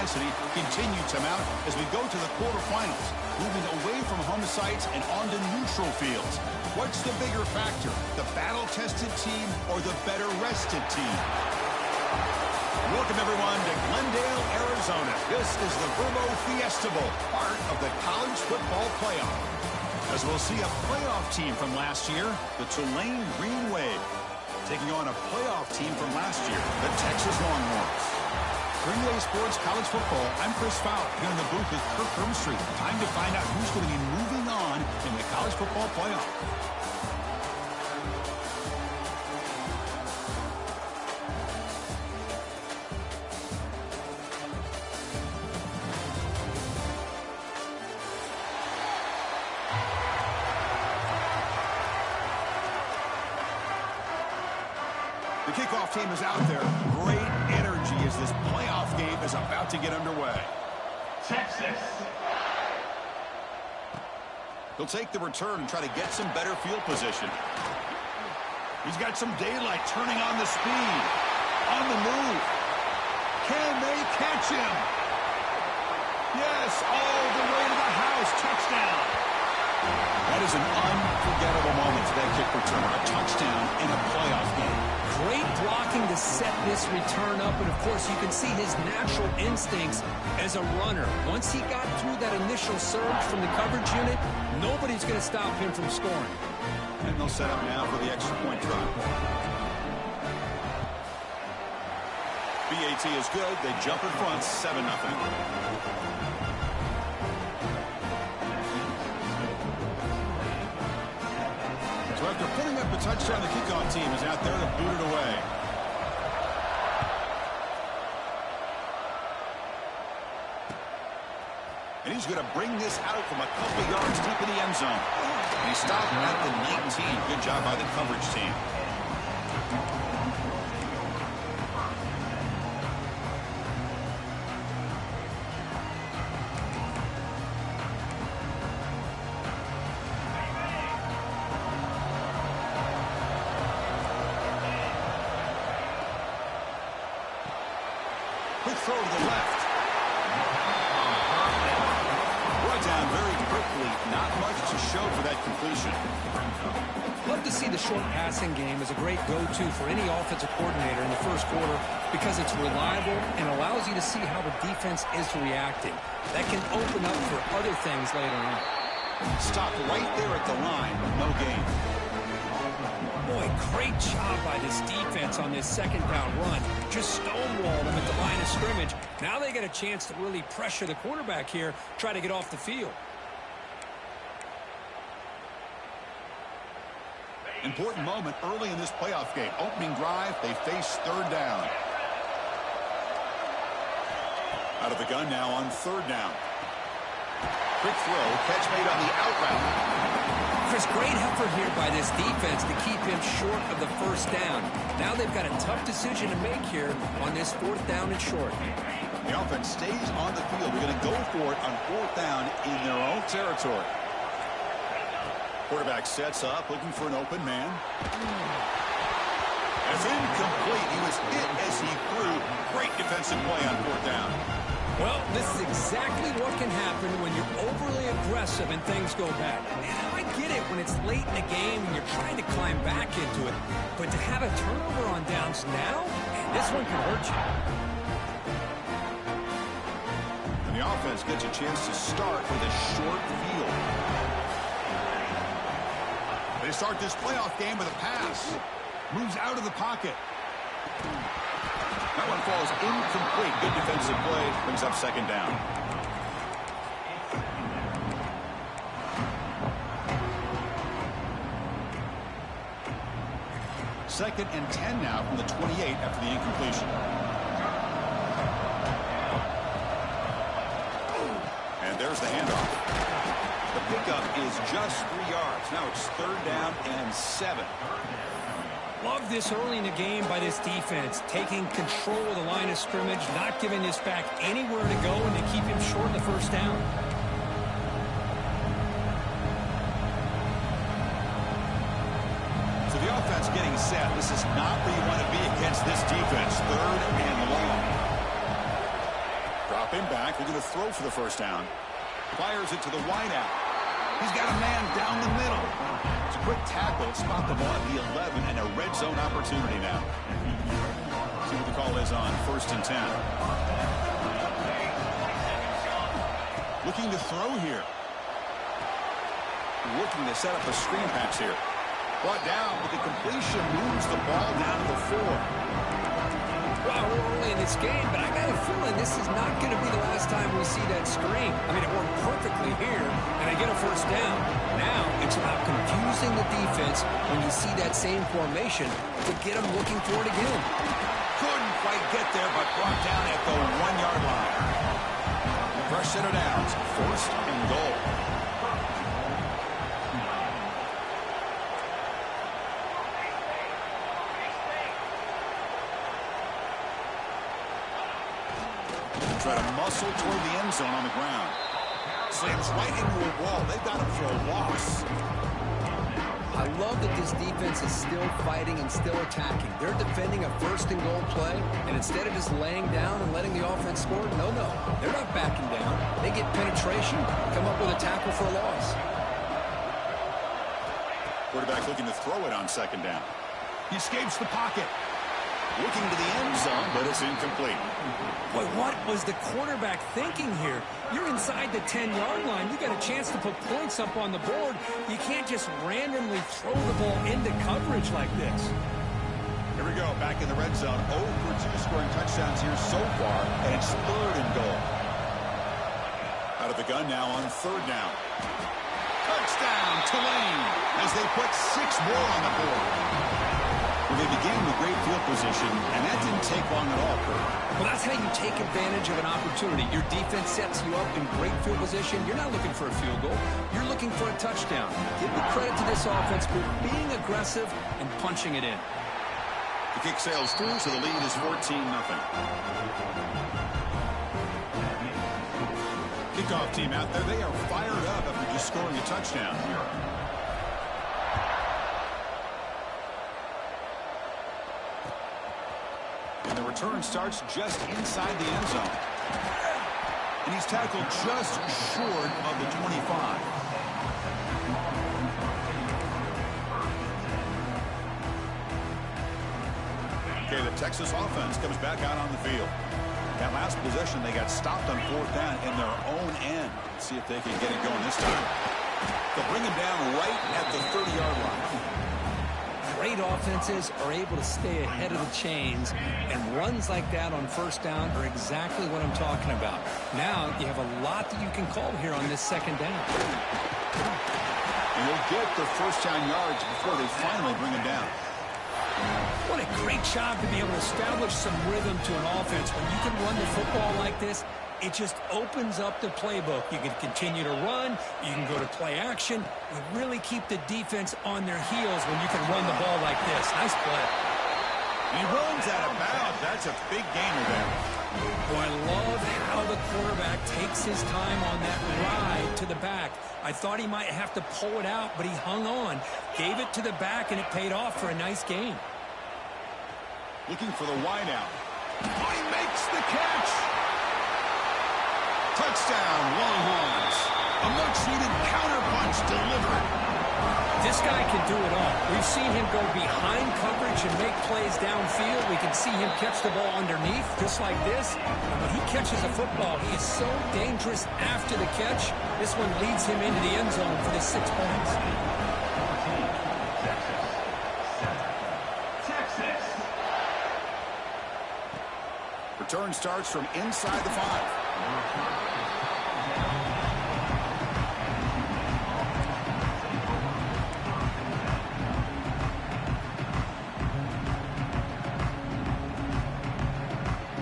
intensity continue to mount as we go to the quarterfinals, moving away from home sites and onto neutral fields. What's the bigger factor, the battle-tested team or the better-rested team? Welcome, everyone, to Glendale, Arizona. This is the Verbo Fiesta Bowl, part of the college football playoff. As we'll see a playoff team from last year, the Tulane Green Wave, taking on a playoff team from last year, the Texas Longhorns. Green Wave Sports College Football, I'm Chris Fowler, here in the booth with Kirk Hermstreet. Time to find out who's going to be moving on in the college football playoff. The kickoff team is out there. Great energy as this playoff game is about to get underway. Texas. He'll take the return and try to get some better field position. He's got some daylight turning on the speed. On the move. Can they catch him? Yes, all the way to the house. Touchdown. That is an unforgettable moment for that kick return. A touchdown in a playoff game. Great blocking to set this return up, and of course you can see his natural instincts as a runner. Once he got through that initial surge from the coverage unit, nobody's going to stop him from scoring. And they'll set up now for the extra point try. BAT is good. They jump in front, 7-0. So after putting up the touchdown, the kickoff team is out there to boot it away. And he's going to bring this out from a couple yards deep in the end zone. And he stopped at the 19. Good job by the coverage team. Quick throw to the left. Brought down very quickly. Not much to show for that completion. Love to see the short passing game as a great go-to for any offensive coordinator in the first quarter because it's reliable and allows you to see how the defense is reacting. That can open up for other things later on. Stopped right there at the line, but no gain. Boy, great job by this defense on this second down run. Just stonewalled him at the line of scrimmage. Now they get a chance to really pressure the quarterback here, try to get off the field. Important moment early in this playoff game. Opening drive, they face third down. Out of the gun now on third down. Quick throw, catch made on the out route. Chris, great effort here by this defense to keep him short of the first down. Now they've got a tough decision to make here on this fourth down and short. The offense stays on the field. They're going to go for it on fourth down in their own territory. Quarterback sets up, looking for an open man. It's incomplete. He was hit as he threw. Great defensive play on fourth down. Well, this is exactly what can happen when you're overly aggressive and things go bad. And I get it when it's late in the game and you're trying to climb back into it. But to have a turnover on downs now, this one can hurt you. And the offense gets a chance to start with a short field. They start this playoff game with a pass. Moves out of the pocket. That one falls incomplete. Good defensive play. Brings up second down. Second and 10 now from the 28 after the incompletion. And there's the handoff. The pickup is just 3 yards. Now it's third down and 7. Love this early in the game by this defense, taking control of the line of scrimmage, not giving this back anywhere to go, and to keep him short of the first down. So the offense getting set. This is not where you want to be against this defense. Third and long. Drop him back. We're going to throw for the first down. Fires it to the wideout. He's got a man down the middle. It's a quick tackle. Spot the ball at the 11 and a red zone opportunity now. See what the call is on 1st and 10. Looking to throw here. Looking to set up a screen pass here. Brought down, but the completion moves the ball down to the 4. Well, we're early in this game, but I got a feeling this is not going to be the last time we see that screen. I mean, it worked perfectly here, and they get a first down. Now it's about confusing the defense when you see that same formation to get them looking for it again. Couldn't quite get there, but brought down at the 1-yard line. Fresh set of downs, 1st and goal. Try to muscle toward the end zone on the ground. Slams right into a wall. They've got him for a loss. I love that this defense is still fighting and still attacking. They're defending a 1st and goal play, and instead of just laying down and letting the offense score, no. They're not backing down. They get penetration, come up with a tackle for a loss. Quarterback looking to throw it on 2nd down. He escapes the pocket. Looking to the end zone, but it's incomplete. Boy, what was the quarterback thinking here? You're inside the 10-yard line. You got a chance to put points up on the board. You can't just randomly throw the ball into coverage like this. Here we go, back in the red zone. 0 for 2 scoring touchdowns here so far, and it's 3rd and goal. Out of the gun now on 3rd down. Touchdown, Tulane, as they put 6 more on the board. Well, they began with great field position, and that didn't take long at all, Kurt. Well, that's how you take advantage of an opportunity. Your defense sets you up in great field position. You're not looking for a field goal. You're looking for a touchdown. Give the credit to this offense for being aggressive and punching it in. The kick sails through, so the lead is 14-0. Kickoff team out there. They are fired up after just scoring a touchdown. And the return starts just inside the end zone. And he's tackled just short of the 25. Okay, the Texas offense comes back out on the field. That last possession, they got stopped on 4th down in their own end. Let's see if they can get it going this time. They'll bring him down right at the 30-yard line. Great offenses are able to stay ahead of the chains, and runs like that on 1st down are exactly what I'm talking about. Now you have a lot that you can call here on this 2nd down. And they'll get the 1st down yards before they finally bring him down. What a great job to be able to establish some rhythm to an offense. When you can run the football like this, it just opens up the playbook. You can continue to run. You can go to play action. You really keep the defense on their heels when you can run the ball like this. Nice play. He runs out of bounds. That's a big gainer there. Boy, I love how the quarterback takes his time on that ride to the back. I thought he might have to pull it out, but he hung on. Gave it to the back, and it paid off for a nice gain. Looking for the wideout. Oh, he makes the catch. Touchdown, Longhorns. A much-needed counterpunch delivered. This guy can do it all. We've seen him go behind coverage and make plays downfield. We can see him catch the ball underneath, just like this. And when he catches a football, he is so dangerous after the catch. This one leads him into the end zone for the 6 points. Texas. Return starts from inside the 5.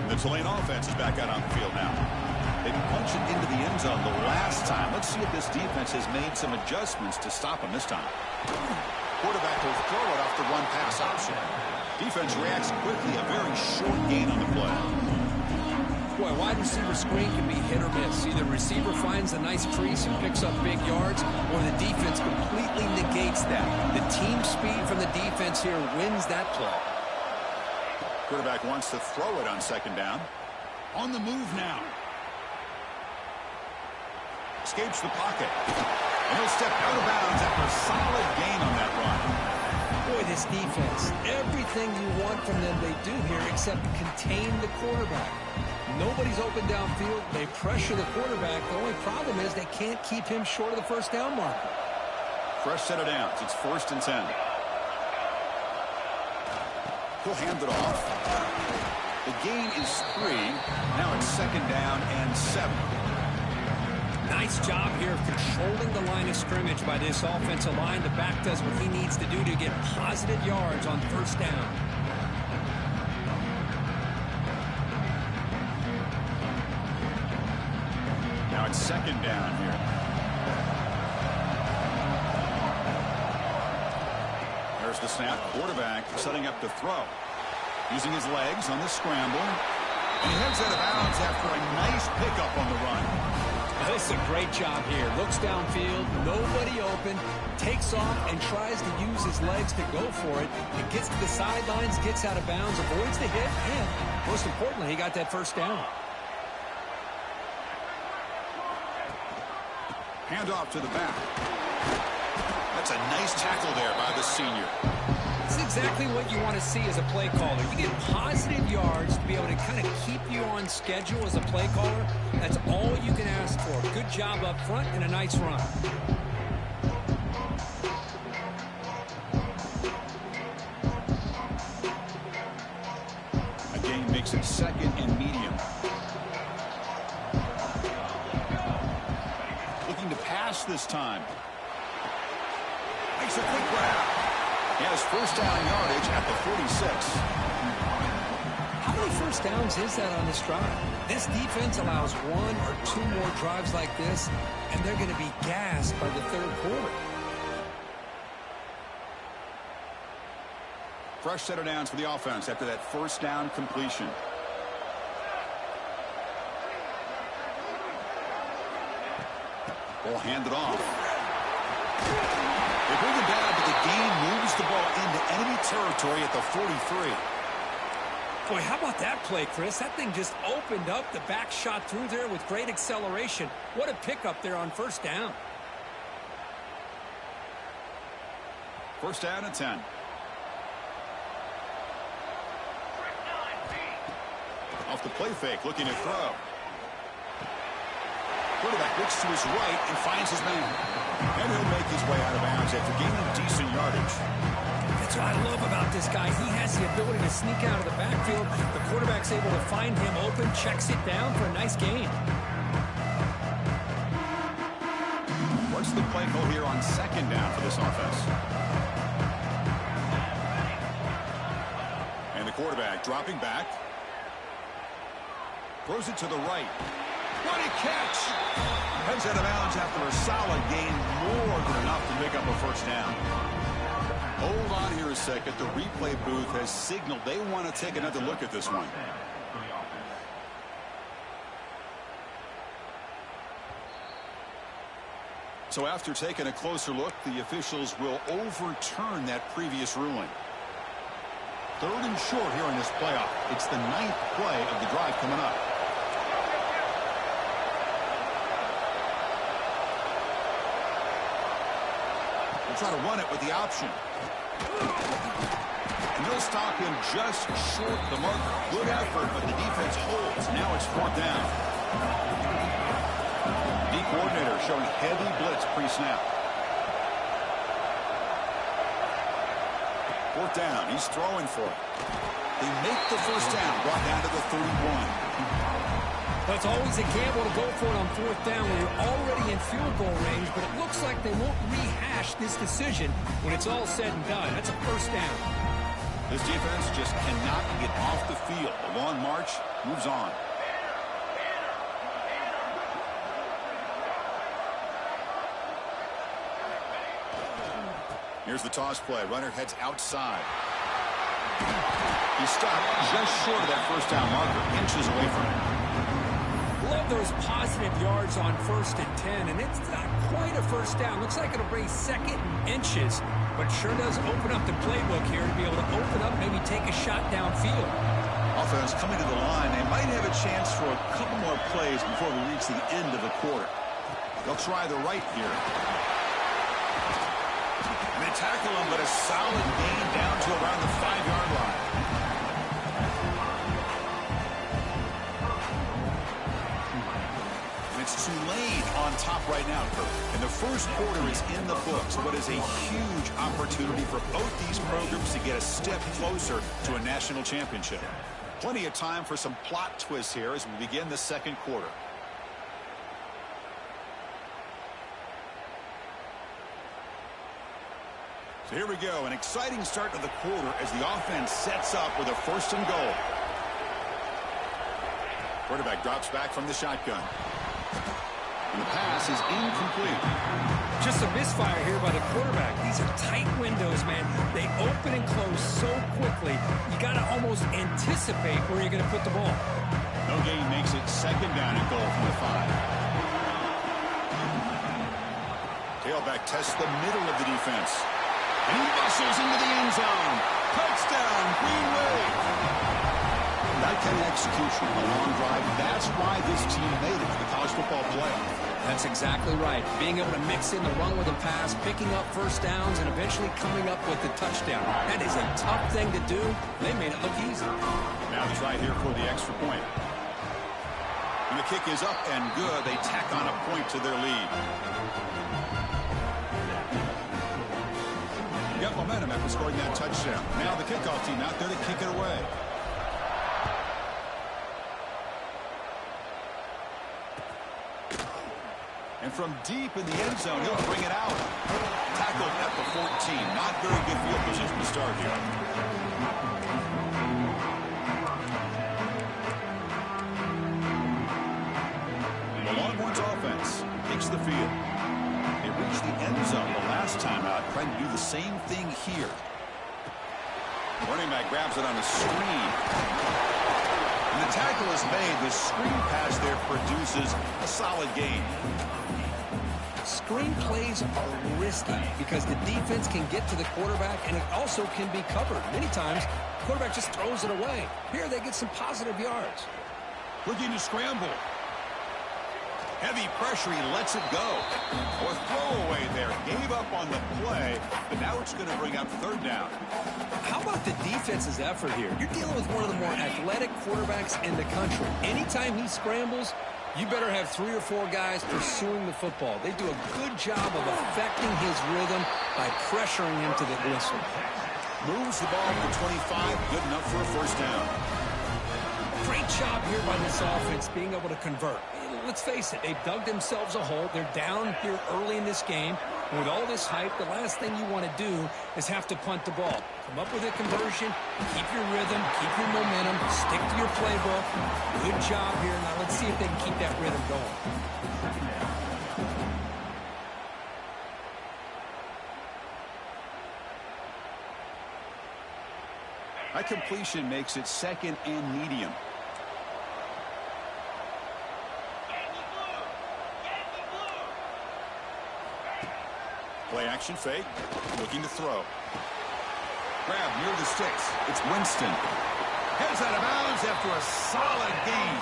The Tulane offense is back out on the field now. They punched it into the end zone the last time. Let's see if this defense has made some adjustments to stop him this time. Quarterback will throw it off the run-pass option. Defense reacts quickly. A very short gain on the play. Boy, wide receiver screen can be hit or miss. Either receiver finds a nice crease and picks up big yards, or the defense completely negates that. The team speed from the defense here wins that play. Quarterback wants to throw it on 2nd down. On the move now. Escapes the pocket. And he'll step out of bounds after a solid gain on that run. Boy, this defense, everything you want from them they do here except contain the quarterback. Nobody's open downfield. They pressure the quarterback. The only problem is they can't keep him short of the first down mark. Fresh set of downs. It's 1st and 10. He'll hand it off. The gain is 3. Now it's 2nd down and 7. Nice job here of controlling the line of scrimmage by this offensive line. The back does what he needs to do to get positive yards on 1st down. Now it's 2nd down here. There's the snap. Quarterback setting up to throw. Using his legs on the scramble. And he heads out of bounds after a nice pickup on the run. This is a great job here. Looks downfield, nobody open, takes off and tries to use his legs to go for it. It gets to the sidelines, gets out of bounds, avoids the hit, and most importantly, he got that 1st down. Hand off to the back. That's a nice tackle there by the senior. It's exactly what you want to see as a play caller. You get positive yards to be able to kind of keep you on schedule as a play caller. That's all you can ask for. Good job up front and a nice run. A gain makes it 2nd and medium. Looking to pass this time. Makes a quick grab. He has 1st down yardage at the 46. How many 1st downs is that on this drive? This defense allows 1 or 2 more drives like this, and they're going to be gassed by the 3rd quarter. Fresh set of downs for the offense after that 1st down completion. Ball handed off. They bring it down, but the gain moves the ball into enemy territory at the 43. Boy, how about that play, Chris? That thing just opened up. The back shot through there with great acceleration. What a pickup there on 1st down. 1st down and 10. Off the play fake, looking to throw. Quarterback looks to his right and finds his man. And he'll make his way out of bounds after gaining decent yardage. That's what I love about this guy. He has the ability to sneak out of the backfield. The quarterback's able to find him open, checks it down for a nice gain. What's the play call here on 2nd down for this offense? And the quarterback dropping back. Throws it to the right. What a catch! Heads out of bounds after a solid gain, more than enough to pick up a 1st down. Hold on here a second. The replay booth has signaled they want to take another look at this one. So after taking a closer look, the officials will overturn that previous ruling. 3rd and short here in this playoff. It's the 9th play of the drive coming up. Try to run it with the option. And they'll stop him just short of the marker. Good effort, but the defense holds. Now it's 4th down. D coordinator showing heavy blitz pre-snap. 4th down. He's throwing for it. They make the 1st down, brought down to the 31. But it's always a gamble to go for it on 4th down when you're already in field goal range, but it looks like they won't rehash this decision when it's all said and done. That's a 1st down. This defense just cannot get off the field. The long march moves on. Here's the toss play. Runner heads outside. He stopped just short of that 1st down marker, inches away from it. Love those positive yards on 1st and 10, and it's not quite a 1st down. Looks like it'll bring 2nd and inches, but sure does open up the playbook here to be able to open up, maybe take a shot downfield. Offense coming to the line. They might have a chance for a couple more plays before we reach the end of the quarter. They'll try the right here. And they tackle him, but a solid gain down to around the 5-yard line. It's Tulane on top right now, Kirk. And the first quarter is in the books. What is a huge opportunity for both these programs to get a step closer to a national championship. Plenty of time for some plot twists here as we begin the second quarter. So here we go. An exciting start to the quarter as the offense sets up with a 1st and goal. Quarterback drops back from the shotgun. And the pass is incomplete. Just a misfire here by the quarterback. These are tight windows, man. They open and close so quickly. You got to almost anticipate where you're going to put the ball. No gain makes it 2nd down and goal from the 5. Tailback tests the middle of the defense. And he muscles into the end zone. Touchdown, Green Wave. That kind of execution, a long drive, that's why this team made it to the college football playoff. That's exactly right. Being able to mix in the run with a pass, picking up 1st downs, and eventually coming up with the touchdown. That is a tough thing to do. They made it look easy. Now the try here for the extra point. And the kick is up and good. They tack on a point to their lead. Got momentum after scoring that touchdown. Now the kickoff team out there to kick it away. And from deep in the end zone, he'll bring it out. Tackled at the 14. Not very good field position to start here. The Longhorns offense takes the field. They reached the end zone the last time out, trying to do the same thing here. Running back grabs it on the screen. And the tackle is made. The screen pass there produces a solid gain. Screen plays are risky because the defense can get to the quarterback, and it also can be covered. Many times, the quarterback just throws it away. Here, they get some positive yards. Looking to scramble. Heavy pressure, he lets it go. Or throwaway there. Gave up on the play, but now it's going to bring up 3rd down. How about the defense's effort here? You're dealing with one of the more athletic quarterbacks in the country. Anytime he scrambles, you better have 3 or 4 guys pursuing the football. They do a good job of affecting his rhythm by pressuring him to the whistle. Moves the ball to 25, good enough for a 1st down. Great job here by this offense being able to convert. Let's face it, they've dug themselves a hole. They're down here early in this game. And with all this hype, the last thing you want to do is have to punt the ball. Come up with a conversion, keep your rhythm, keep your momentum, stick to your playbook. Good job here. Now let's see if they can keep that rhythm going. That completion makes it 2nd and medium. Play action fake. Looking to throw. Grab near the sticks. It's Winston. Heads out of bounds after a solid gain.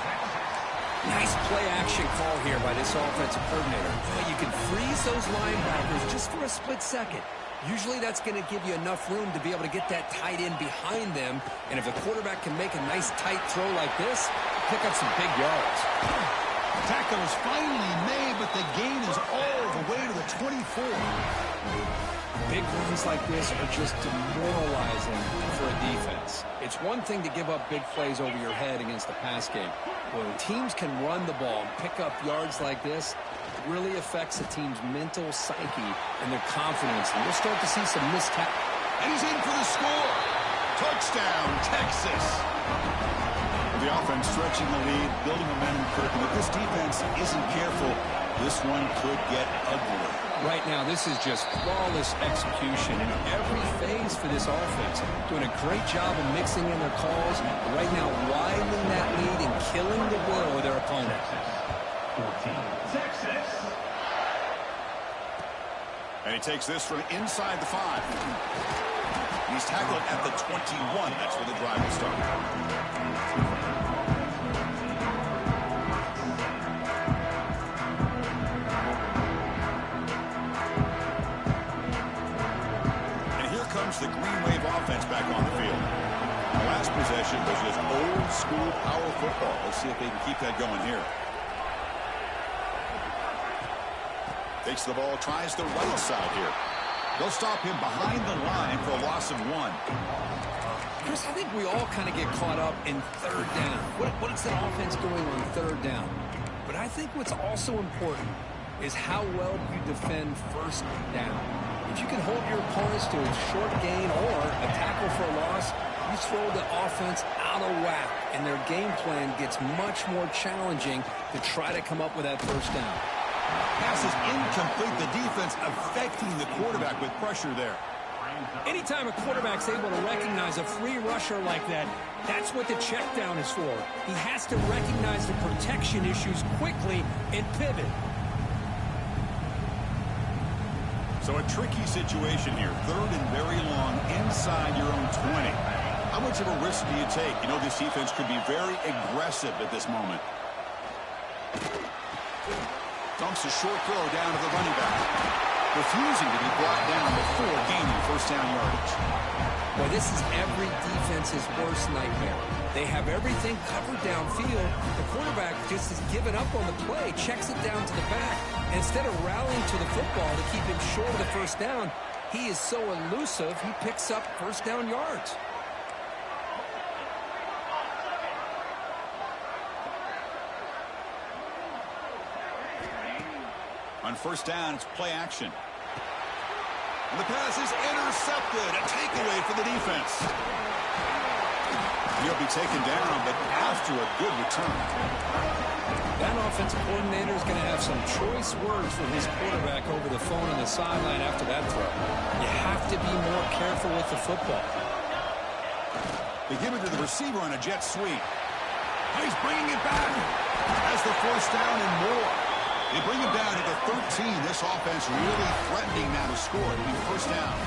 Nice play action call here by this offensive coordinator. You can freeze those linebackers just for a split second. Usually that's going to give you enough room to be able to get that tight end behind them. And if the quarterback can make a nice tight throw like this, pick up some big yards. Tackle is finally made, but the gain is all the way to the 24. Big runs like this are just demoralizing for a defense. It's one thing to give up big plays over your head against the pass game. When teams can run the ball and pick up yards like this, it really affects a team's mental psyche and their confidence. And you'll start to see some missed tackles. And he's in for the score. Touchdown, Texas. The offense stretching the lead, building momentum, Kirk. And if this defense isn't careful, this one could get ugly. Right now, this is just flawless execution in every phase for this offense. Doing a great job of mixing in their calls. Right now, widening that lead and killing the will of their opponent. 14, Texas. And he takes this from inside the 5. He's tackled at the 21. That's where the drive will start. school power football. Let's see if they can keep that going here. Takes the ball, tries the right side here. They'll stop him behind the line for a loss of 1. Chris, I think we all kind of get caught up in third down. What is the offense doing on third down? But I think what's also important is how well you defend first down. If you can hold your opponents to a short gain or a tackle for a loss, you throw the offense out of whack, and their game plan gets much more challenging to try to come up with that first down. Pass is incomplete. The defense affecting the quarterback with pressure there. Anytime a quarterback's able to recognize a free rusher like that, that's what the check down is for. He has to recognize the protection issues quickly and pivot. So a tricky situation here. Third and very long inside your own 20. How much of a risk do you take? You know this defense could be very aggressive at this moment. Dumps a short throw down to the running back. Refusing to be brought down before gaining first down yardage. Well, this is every defense's worst nightmare. They have everything covered downfield. The quarterback just has given up on the play, checks it down to the back. And instead of rallying to the football to keep him short of the first down, he is so elusive, he picks up first down yards. On first down, it's play action. And the pass is intercepted. A takeaway for the defense. He'll be taken down, but after a good return. That offensive coordinator is going to have some choice words from his quarterback over the phone on the sideline after that throw. You have to be more careful with the football. They give it to the receiver on a jet sweep. He's bringing it back. Has the first down and more. They bring him down to the 13. This offense really threatening now to score. It'll be first down.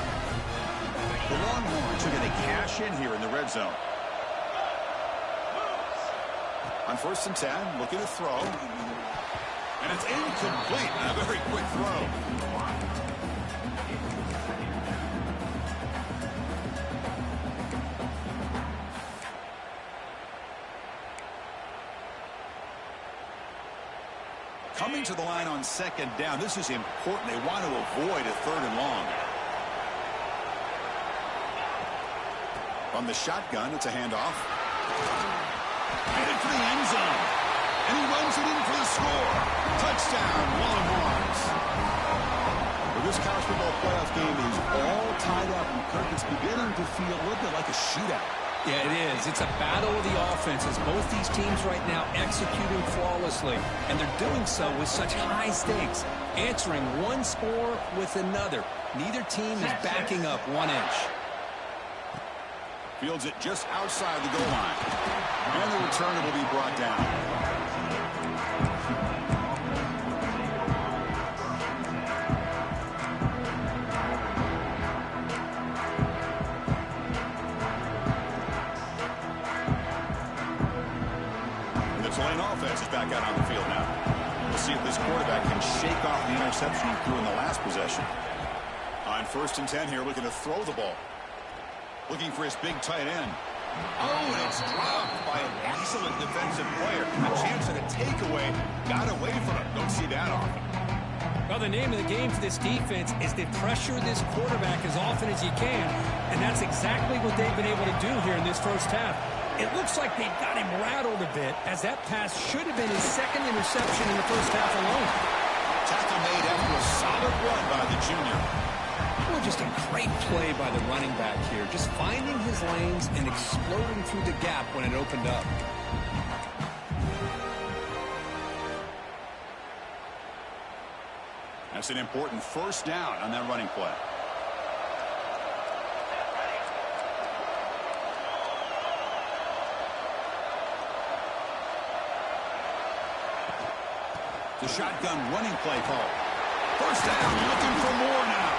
The Longhorns are going to cash in here in the red zone. On first and 10, looking to throw. And it's incomplete. A very quick throw. Coming to the line on second down. This is important. They want to avoid a third and long. On the shotgun, it's a handoff. Headed for the end zone. And he runs it in for the score. Touchdown, Longhorns. Well, this college football playoff game is all tied up. And Kirk, it's beginning to feel a little bit like a shootout. Yeah, it is. It's a battle of the offenses. Both these teams right now executing flawlessly, and they're doing so with such high stakes, answering one score with another. Neither team is backing up 1 inch. Fields it just outside the goal line. And the returner will be brought down. Tulane offense is back out on the field now. We'll see if this quarterback can shake off the interception he threw in the last possession. On first and 10 here, looking to throw the ball. Looking for his big tight end. Oh, and it's dropped by an excellent defensive player. A chance at a takeaway. Got away from him. Don't see that often. Well, the name of the game for this defense is to pressure this quarterback as often as you can, and that's exactly what they've been able to do here in this first half. It looks like they've got him rattled a bit, as that pass should have been his second interception in the first half alone. Tackle made after a solid run by the junior. Well, just a great play by the running back here, just finding his lanes and exploding through the gap when it opened up. That's an important first down on that running play. The shotgun running play call. First down, looking for more now.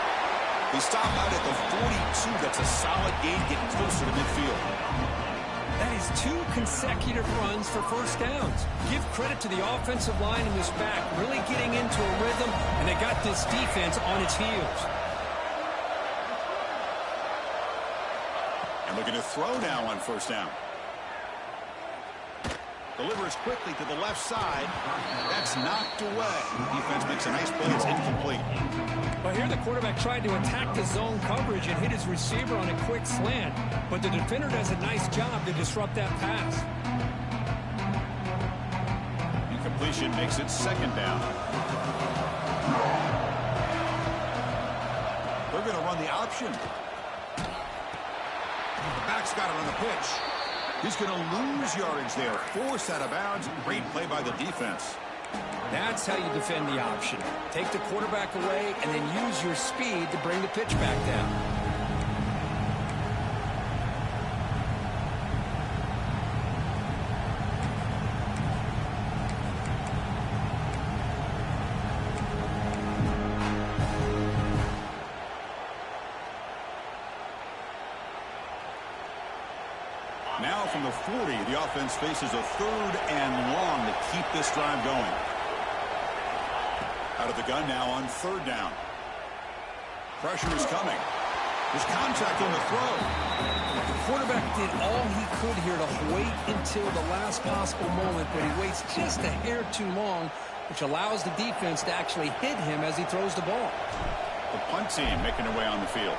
He stopped out at the 42. That's a solid gain, getting closer to midfield. That is 2 consecutive runs for first downs. Give credit to the offensive line in this back, really getting into a rhythm, and they got this defense on its heels. And looking to throw now on first down. Delivers quickly to the left side. That's knocked away. Defense makes a nice play. It's incomplete. But here the quarterback tried to attack the zone coverage and hit his receiver on a quick slant. But the defender does a nice job to disrupt that pass. Incompletion makes it second down. They're going to run the option. The back's got it on the pitch. He's going to lose yardage there. Forced out of bounds. Great play by the defense. That's how you defend the option. Take the quarterback away and then use your speed to bring the pitch back down. Now from the 40, the offense faces a 3rd and long to keep this drive going. Out of the gun now on 3rd down. Pressure is coming. There's contact on the throw. The quarterback did all he could here to wait until the last possible moment, but he waits just a hair too long, which allows the defense to actually hit him as he throws the ball. The punt team making their way on the field.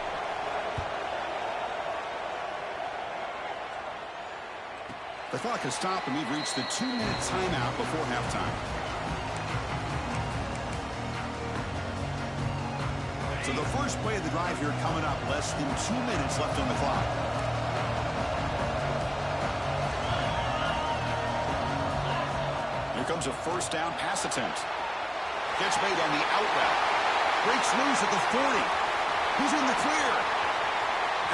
The clock has stopped, and we've reached the 2-minute timeout before halftime. So the first play of the drive here coming up, less than 2 minutes left on the clock. Here comes a 1st down pass attempt. Gets made on the out route. Breaks loose at the 40. He's in the clear.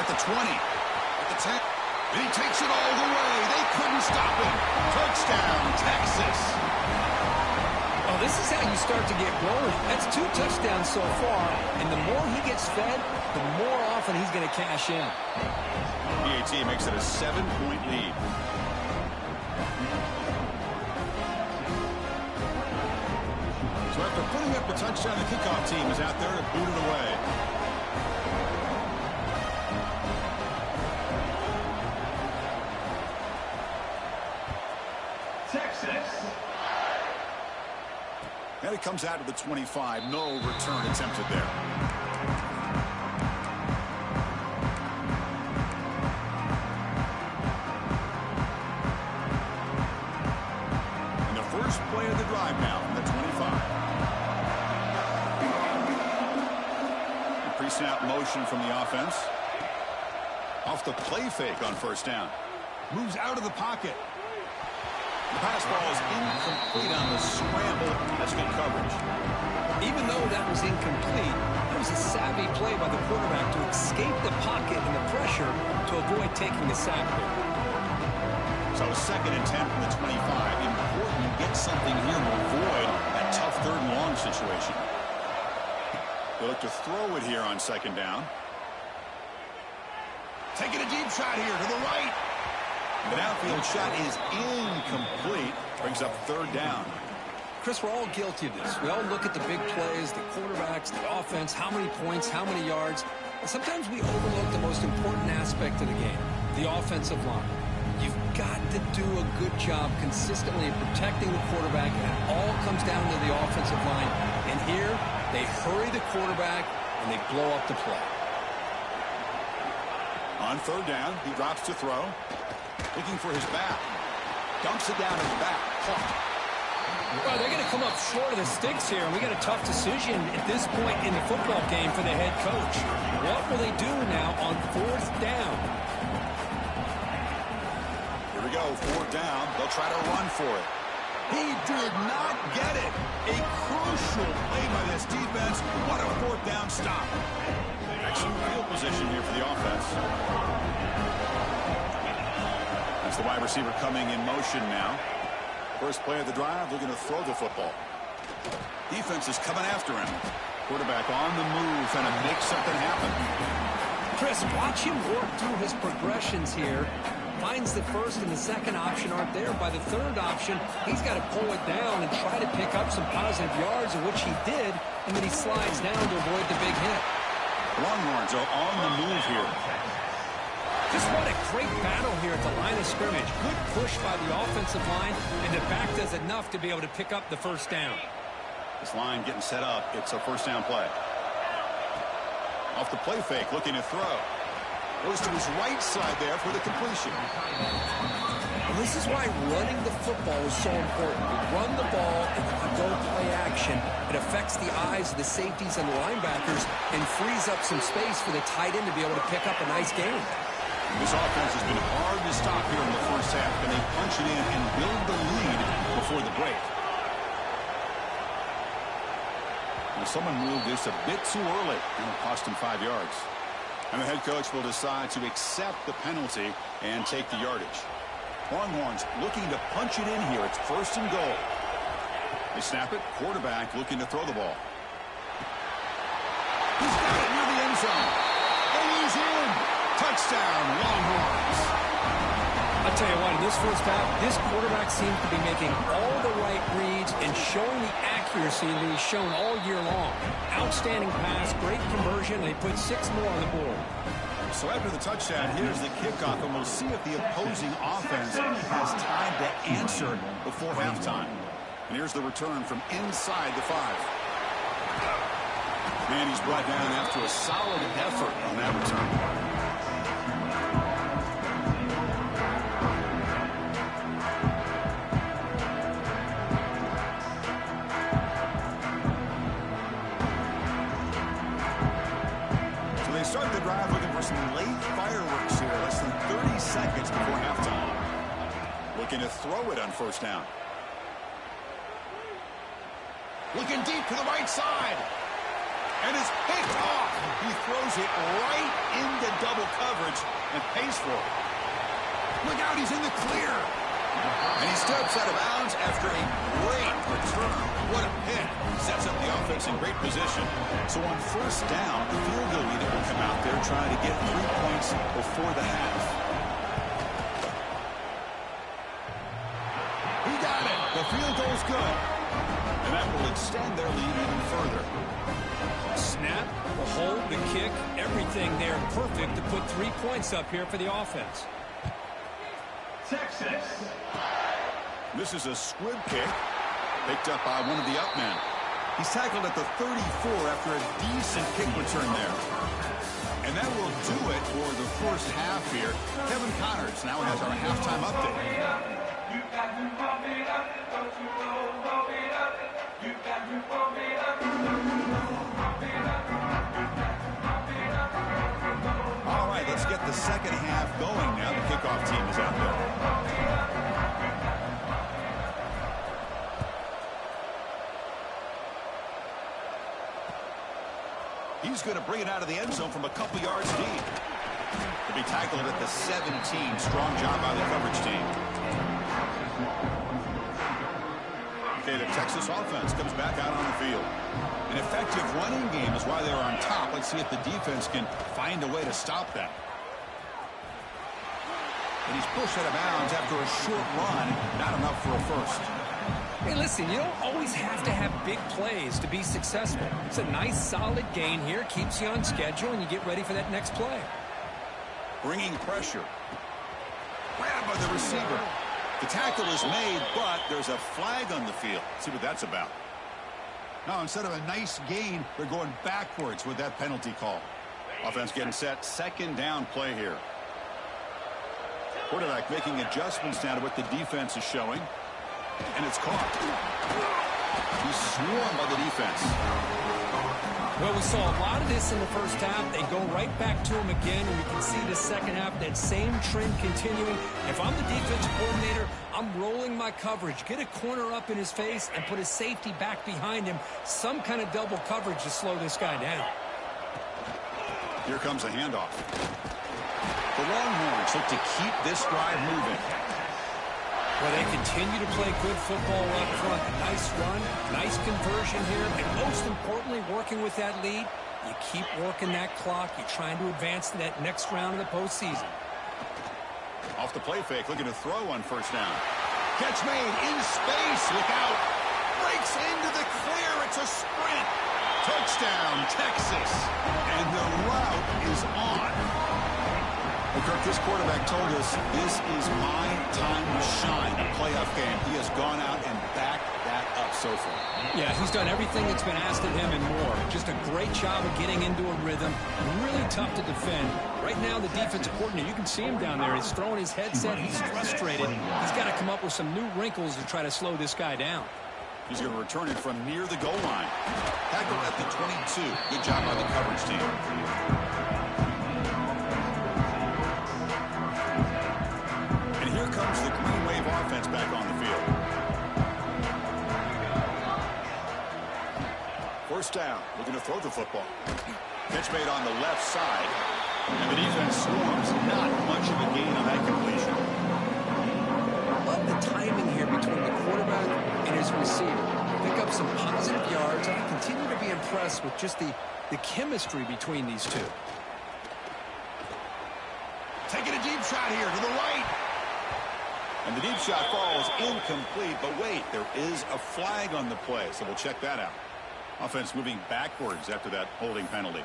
At the 20. At the 10. And he takes it all the way. They couldn't stop him. Touchdown, Texas. Oh, this is how you start to get rolling. That's 2 touchdowns so far, and the more he gets fed, the more often he's going to cash in. PAT makes it a 7-point lead. So after putting up a touchdown, the kickoff team is out there to boot it away. And it comes out to the 25. No return attempted there. And the first play of the drive now from the 25. A pre-snap motion from the offense. Off the play fake on 1st down. Moves out of the pocket. The pass ball is incomplete on the scramble. That's good coverage. Even though that was incomplete, that was a savvy play by the quarterback to escape the pocket and the pressure to avoid taking the sack there. So 2nd and 10 from the 25. Important to get something here to avoid that tough 3rd and long situation. They look to throw it here on 2nd down. Taking a deep shot here to the right. The downfield shot is incomplete. Brings up 3rd down. Chris, we're all guilty of this. We all look at the big plays, the quarterbacks, the offense, how many points, how many yards. And sometimes we overlook the most important aspect of the game, the offensive line. You've got to do a good job consistently of protecting the quarterback, and it all comes down to the offensive line. And here, they hurry the quarterback, and they blow up the play. On 3rd down, he drops to throw. Looking for his back. Dumps it down in the back. Well, they're going to come up short of the sticks here, and we got a tough decision at this point in the football game for the head coach. What will they do now on 4th down? Here we go, 4th down. They'll try to run for it. He did not get it. A crucial play by this defense. What a 4th down stop. Excellent field position here for the offense. That's the wide receiver coming in motion now. First play of the drive, they're going to throw the football. Defense is coming after him. Quarterback on the move, trying to make something happen. Chris, watch him work through his progressions here. Finds the 1st and the 2nd option aren't there. By the 3rd option, he's got to pull it down and try to pick up some positive yards, of which he did, and then he slides down to avoid the big hit. Longhorns are on the move here. Just what a great battle here at the line of scrimmage. Good push by the offensive line, and the back does enough to be able to pick up the first down. This line getting set up. It's a first down play. Off the play fake, looking to throw. Goes to his right side there for the completion. And this is why running the football is so important. You run the ball, and if you go play action, it affects the eyes of the safeties and the linebackers and frees up some space for the tight end to be able to pick up a nice gain. This offense has been hard to stop here in the first half. Can they punch it in and build the lead before the break? Now, someone moved this a bit too early, and it cost him 5 yards. And the head coach will decide to accept the penalty and take the yardage. Longhorns looking to punch it in here. It's first and goal. They snap it. Quarterback looking to throw the ball. He's got it near the end zone. And he's in. Touchdown, Longhorns. I'll tell you what, in this first half, this quarterback seems to be making all the right reads and showing the accuracy that he's shown all year long. Outstanding pass, great conversion, and he put 6 more on the board. So after the touchdown, here's the kickoff, and we'll see if the opposing offense has time to answer before halftime. And here's the return from inside the 5. Man, he's brought down after a solid effort on that return. Start the drive looking for some late fireworks here. Less than 30 seconds before halftime. Looking to throw it on first down. Looking deep to the right side. And it's picked off. He throws it right into double coverage and pays for it. Look out, he's in the clear. And he steps out of bounds after a great return. What a pick. Sets up the offense in great position. So on first down, the field goal leader will come out there trying to get 3 points before the half. He got it. The field goal's good. And that will extend their lead even further. Snap, the hold, the kick, everything there perfect to put 3 points up here for the offense. Texas. This is a squib kick picked up by one of the up men. He's tackled at the 34 after a decent kick return there. And that will do it for the first half here. Kevin Connors now has our halftime update. All right, let's get the second half going now. The kickoff team is out there. He's going to bring it out of the end zone from a couple yards deep. To be tackled at the 17. Strong job by the coverage team. Okay, the Texas offense comes back out on the field. An effective running game is why they're on top. Let's see if the defense can find a way to stop that. And he's pushed out of bounds after a short run. Not enough for a first. Hey, listen, you don't always have to have big plays to be successful. It's a nice, solid gain here. Keeps you on schedule, and you get ready for that next play. Bringing pressure. Grabbed by the receiver. The tackle is made, but there's a flag on the field. Let's see what that's about. Now, instead of a nice gain, they're going backwards with that penalty call. Offense getting set. Second down play here. Quarterback making adjustments now to what the defense is showing. And it's caught. He's swarmed by the defense. Well, we saw a lot of this in the first half. They go right back to him again, and we can see the second half, that same trend continuing. If I'm the defensive coordinator, I'm rolling my coverage. Get a corner up in his face and put his safety back behind him. Some kind of double coverage to slow this guy down. Here comes a handoff. The Longhorns look to keep this drive moving. Well, they continue to play good football up front. A nice run, nice conversion here, and most importantly, working with that lead, you keep working that clock. You're trying to advance to that next round of the postseason. Off the play fake, looking to throw on first down. Catch made in space. Look out. Breaks into the clear. It's a sprint. Touchdown, Texas. And the route is on. Well, Kirk, this quarterback told us this is my time to shine, a playoff game. He has gone out and backed that up so far. Yeah, he's done everything that's been asked of him and more. Just a great job of getting into a rhythm. Really tough to defend. Right now, the defensive coordinator, you can see him down there. He's throwing his headset. He's frustrated. He's got to come up with some new wrinkles to try to slow this guy down. He's going to return it from near the goal line. Tackled at the 22. Good job by the coverage team. And here comes the Green Wave offense back on the field. First down, looking to throw the football. Catch made on the left side. And the defense swarms. Not much of a gain on that completion. Love the timing here between the quarterback and his receiver. Pick up some positive yards. I continue to be impressed with just the chemistry between these two. Taking a deep shot here to the right. And the deep shot falls incomplete. But wait, there is a flag on the play, so we'll check that out. Offense moving backwards after that holding penalty.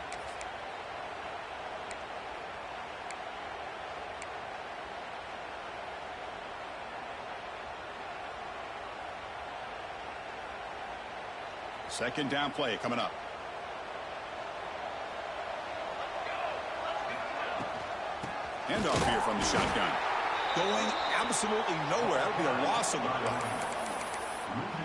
Second down play coming up. Handoff here from the shotgun. Going absolutely nowhere. That would be a loss of the play.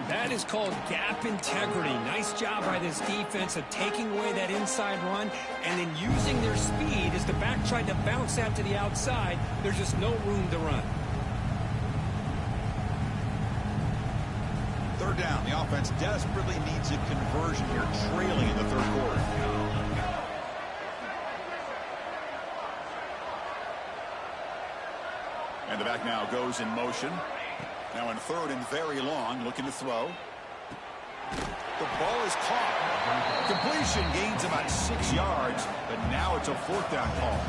That is called gap integrity. Nice job by this defense of taking away that inside run and then using their speed as the back tried to bounce out to the outside. There's just no room to run. Third down. The offense desperately needs a conversion here, trailing in the third quarter. And the back now goes in motion. Now in third and very long, looking to throw. The ball is caught. Completion gains about 6 yards, but now it's a fourth down call.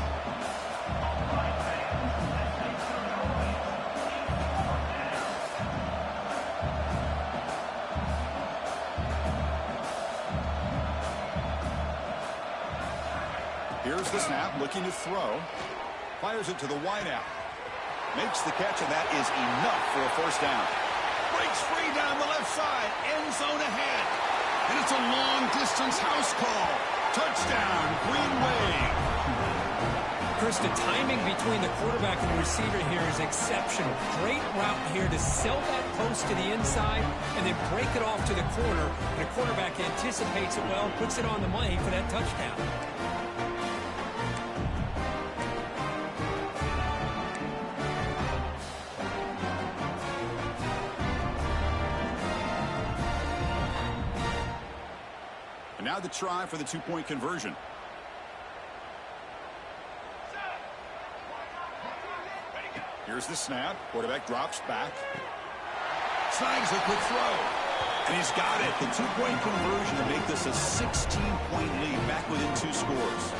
Here's the snap, looking to throw. Fires it to the wideout. Makes the catch, and that is enough for a first down. Breaks free down the left side. End zone ahead. And it's a long-distance house call. Touchdown, Green Wave. Chris, the timing between the quarterback and the receiver here is exceptional. Great route here to sell that post to the inside and then break it off to the corner. And the quarterback anticipates it well, puts it on the money for that touchdown. Now the try for the two-point conversion. Here's the snap. Quarterback drops back. Snags a quick throw. And he's got it. The two-point conversion to make this a 16-point lead back within 2 scores.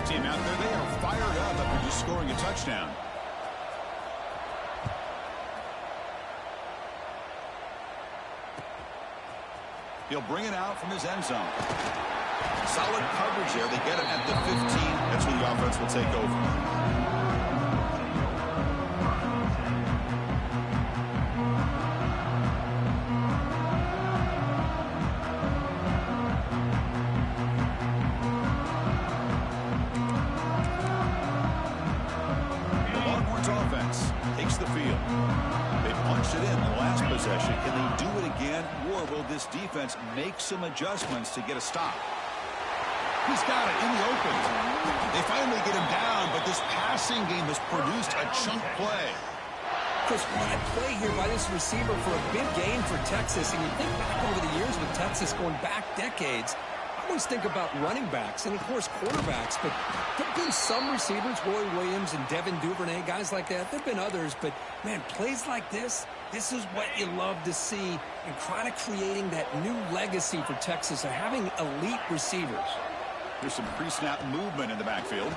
Team out there, they are fired up after just scoring a touchdown. He'll bring it out from his end zone. Solid coverage there. They get it at the 15. That's when the offense will take over. Can they do it again, or will this defense make some adjustments to get a stop? He's got it in the open. They finally get him down, but this passing game has produced a chunk play. Chris, what a play here by this receiver for a big gain for Texas. And you think back over the years with Texas going back decades, always think about running backs and, of course, quarterbacks, but there have been some receivers, Roy Williams and Devin Duvernay, guys like that. There have been others, but, man, plays like this is what you love to see and kind of creating that new legacy for Texas of having elite receivers. There's some pre-snap movement in the backfield.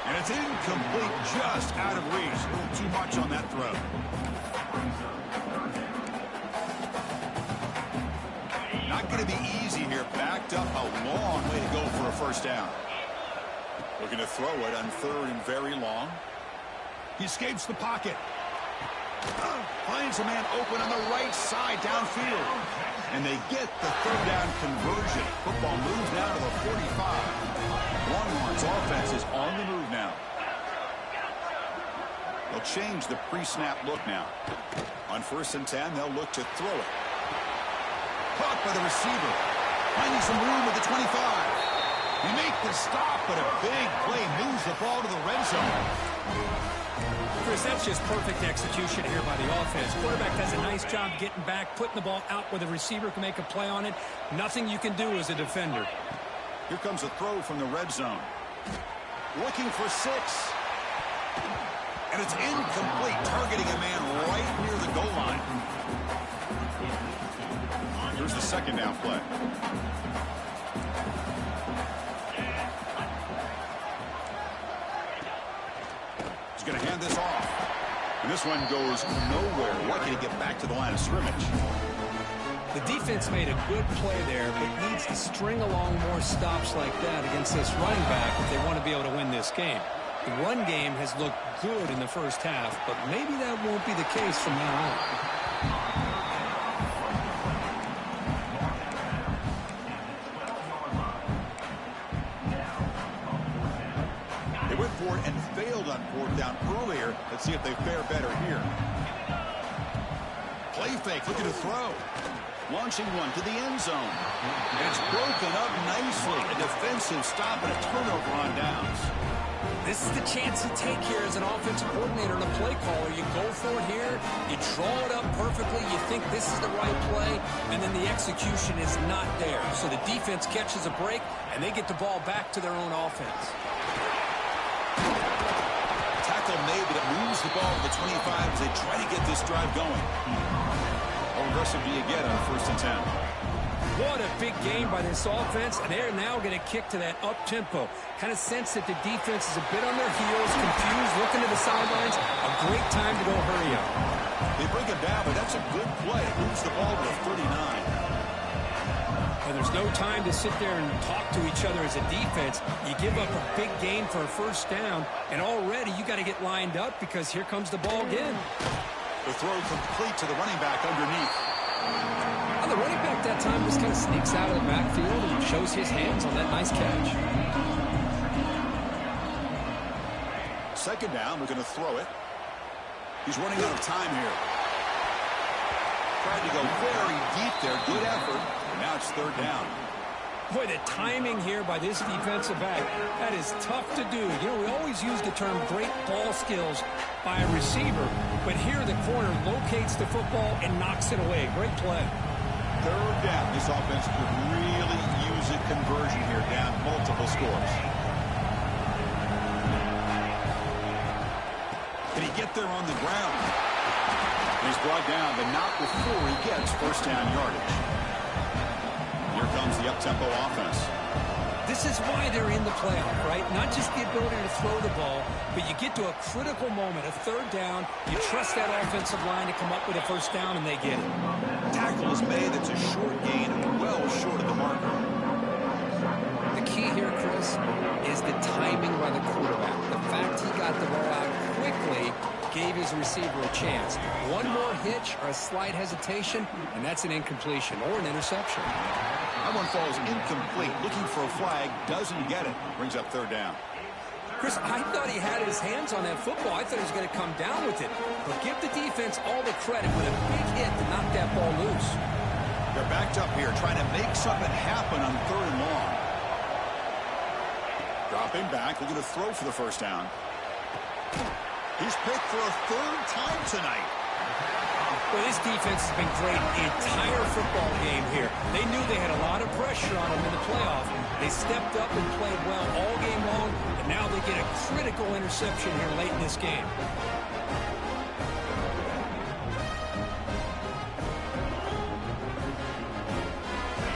And it's incomplete, just out of reach. A little too much on that throw. Not going to be easy here. Backed up a long way to go for a first down. Looking to throw it on 3rd and very long. He escapes the pocket. Finds a man open on the right side downfield. And they get the 3rd down conversion. Football moves now to the 45. Longhorns offense is on the move now. They'll change the pre-snap look now. On 1st and 10, they'll look to throw it. Caught by the receiver. Finding some room at the 25. They make the stop, but a big play moves the ball to the red zone. Chris, that's just perfect execution here by the offense. Quarterback does a nice job getting back, putting the ball out where the receiver can make a play on it. Nothing you can do as a defender. Here comes a throw from the red zone. Looking for 6. And it's incomplete, targeting a man right near the goal line. Here's the 2nd down play. He's going to hand this off. And this one goes nowhere. Lucky to get back to the line of scrimmage. The defense made a good play there, but needs to string along more stops like that against this running back if they want to be able to win this game. The run game has looked good in the first half, but maybe that won't be the case from now on. They went for it and failed on 4th down earlier. Let's see if they fare better here. Play fake, looking to throw. Launching one to the end zone. And it's broken up nicely. A defensive stop and a turnover on downs. This is the chance you take here as an offensive coordinator and a play caller. You go for it here. You draw it up perfectly. You think this is the right play. And then the execution is not there. So the defense catches a break, and they get the ball back to their own offense. Tackle made, but it moves the ball to the 25 as they try to get this drive going. How aggressive do you get on 1st and 10? What a big game by this offense, and they're now going to kick to that up-tempo. Kind of sense that the defense is a bit on their heels, confused, looking to the sidelines. A great time to go hurry up. They bring him down, but that's a good play. It moves the ball to the 39. And there's no time to sit there and talk to each other as a defense. You give up a big gain for a first down, and already you got to get lined up because here comes the ball again. The throw complete to the running back underneath. Well, the running back that time just kind of sneaks out of the backfield and shows his hands on that nice catch. 2nd down, we're going to throw it. He's running out of time here. Tried to go very deep there. Good effort. And now it's 3rd down. Boy, the timing here by this defensive back, that is tough to do. You know, we always use the term great ball skills by a receiver, but here the corner locates the football and knocks it away. Great play. 3rd down. This offense could really use a conversion here, down multiple scores. Can he get there on the ground? He's brought down, but not before he gets 1st down yardage. Here comes the up-tempo offense. This is why they're in the playoff, right? Not just the ability to throw the ball, but you get to a critical moment, a 3rd down. You trust that offensive line to come up with a 1st down, and they get it. Tackle is made. It's a short gain, well short of the marker. The key here, Chris, is the timing by the quarterback. The fact he got the ball out quickly gave his receiver a chance. One more hitch or a slight hesitation, and that's an incompletion or an interception. That one falls incomplete. Looking for a flag, doesn't get it. Brings up 3rd down. Chris, I thought he had his hands on that football. I thought he was going to come down with it. But give the defense all the credit with a big hit to knock that ball loose. They're backed up here, trying to make something happen on 3rd and long. Dropping back, looking to throw for the 1st down. He's picked for a 3rd time tonight. Well, this defense has been great the entire football game here. They knew they had a lot of pressure on them in the playoff. They stepped up and played well all game long, and now they get a critical interception here late in this game.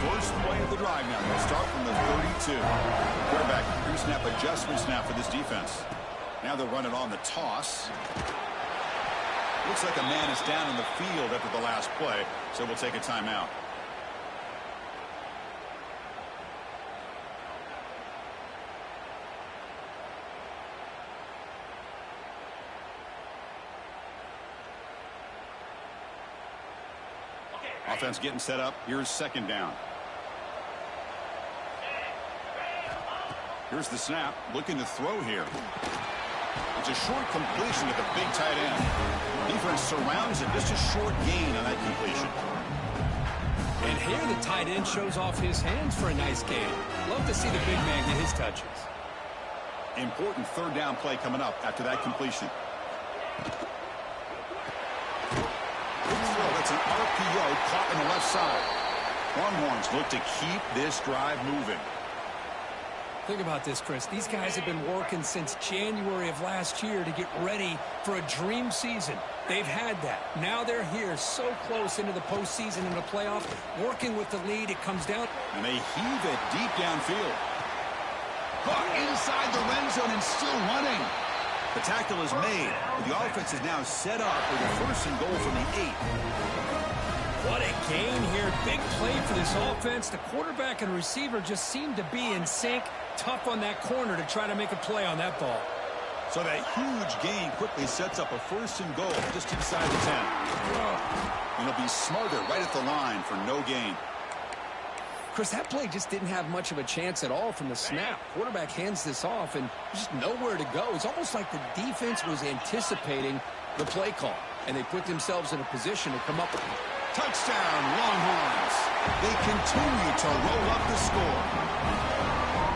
First play of the drive now. They'll start from the 32. Quarterback pre-snap adjustments now for this defense. Now they'll run it on the toss. Looks like a man is down in the field after the last play, so we'll take a timeout. Offense getting set up. Here's second down. Here's the snap. Looking to throw here. It's a short completion to the big tight end. Defense surrounds it. Just a short gain on that completion. And here the tight end shows off his hands for a nice gain. Love to see the big man get his touches. Important third down play coming up after that completion. Good throw. That's an RPO caught on the left side. Longhorns look to keep this drive moving. Think about this, Chris. These guys have been working since January of last year to get ready for a dream season. They've had that. Now they're here so close into the postseason and the playoff, working with the lead. It comes down. And they heave it deep downfield. Caught inside the red zone and still running. The tackle is made. The offense is now set up with a first and goal from the 8. What a gain here. Big play for this offense. The quarterback and receiver just seem to be in sync. Tough on that corner to try to make a play on that ball. So that huge gain quickly sets up a first and goal just inside the 10. And he'll be smarter right at the line for no gain. Chris, that play just didn't have much of a chance at all from the snap. Quarterback hands this off and just nowhere to go. It's almost like the defense was anticipating the play call, and they put themselves in a position to come up with it. Touchdown, Longhorns. They continue to roll up the score.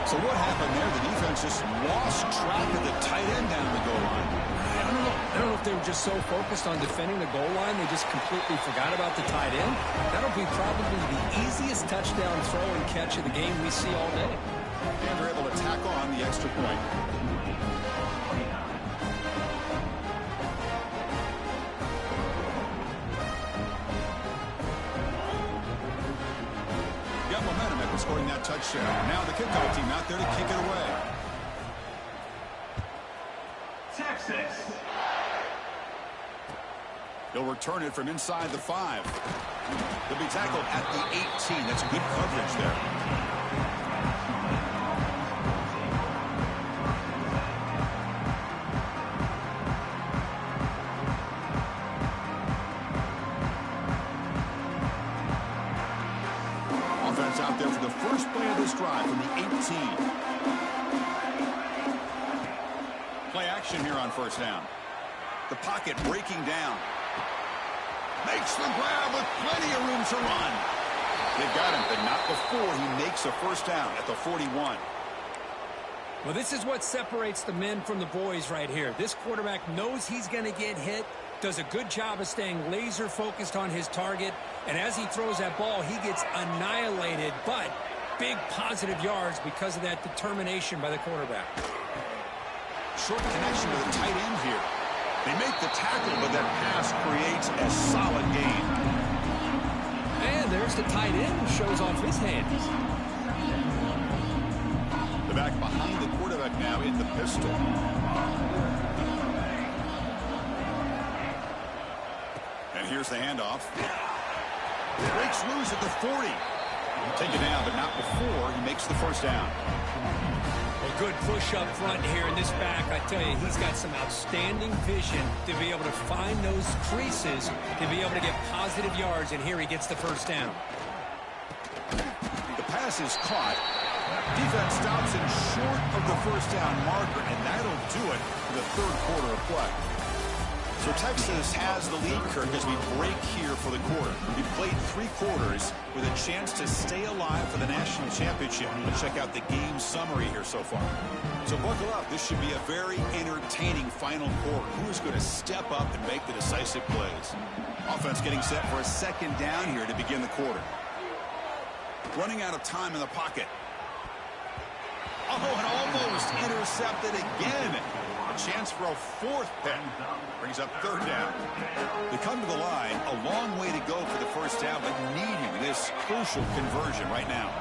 So what happened there? The defense just lost track of the tight end down the goal line. I don't know if they were just so focused on defending the goal line, they just completely forgot about the tight end. That'll be probably the easiest touchdown throw and catch of the game we see all day. And they're able to tack on the extra point. Got momentum after scoring that touchdown. Now the kickoff team out there to kick it away. Texas. He'll return it from inside the 5. He'll be tackled at the 18. That's good coverage there. Offense out there for the first play of this drive from the 18. Play action here on first down. The pocket breaking down. Makes the grab with plenty of room to run. They've got him, but not before he makes a first down at the 41. Well, this is what separates the men from the boys right here. This quarterback knows he's going to get hit, does a good job of staying laser focused on his target, and as he throws that ball, he gets annihilated, but big positive yards because of that determination by the quarterback. Short connection to the tight end here. They make the tackle, but that pass creates a solid gain. And there's the tight end who shows off his hands. The back behind the quarterback now in the pistol. And here's the handoff. Breaks loose at the 40. Take it down, but not before he makes the first down. Well, good push up front here in this back. I tell you, he's got some outstanding vision to be able to find those creases, to be able to get positive yards, and here he gets the first down. The pass is caught. Defense stops him short of the first down marker, and that'll do it for the third quarter of play. So Texas has the lead, Kirk, as we break here for the quarter. We played 3 quarters with a chance to stay alive for the national championship. Let's check out the game summary here so far. So buckle up. This should be a very entertaining final quarter. Who is going to step up and make the decisive plays? Offense getting set for a second down here to begin the quarter. Running out of time in the pocket. Oh, and almost intercepted again. A chance for a 4th pick. Brings up 3rd down. They come to the line. A long way to go for the first down, but needing this crucial conversion right now.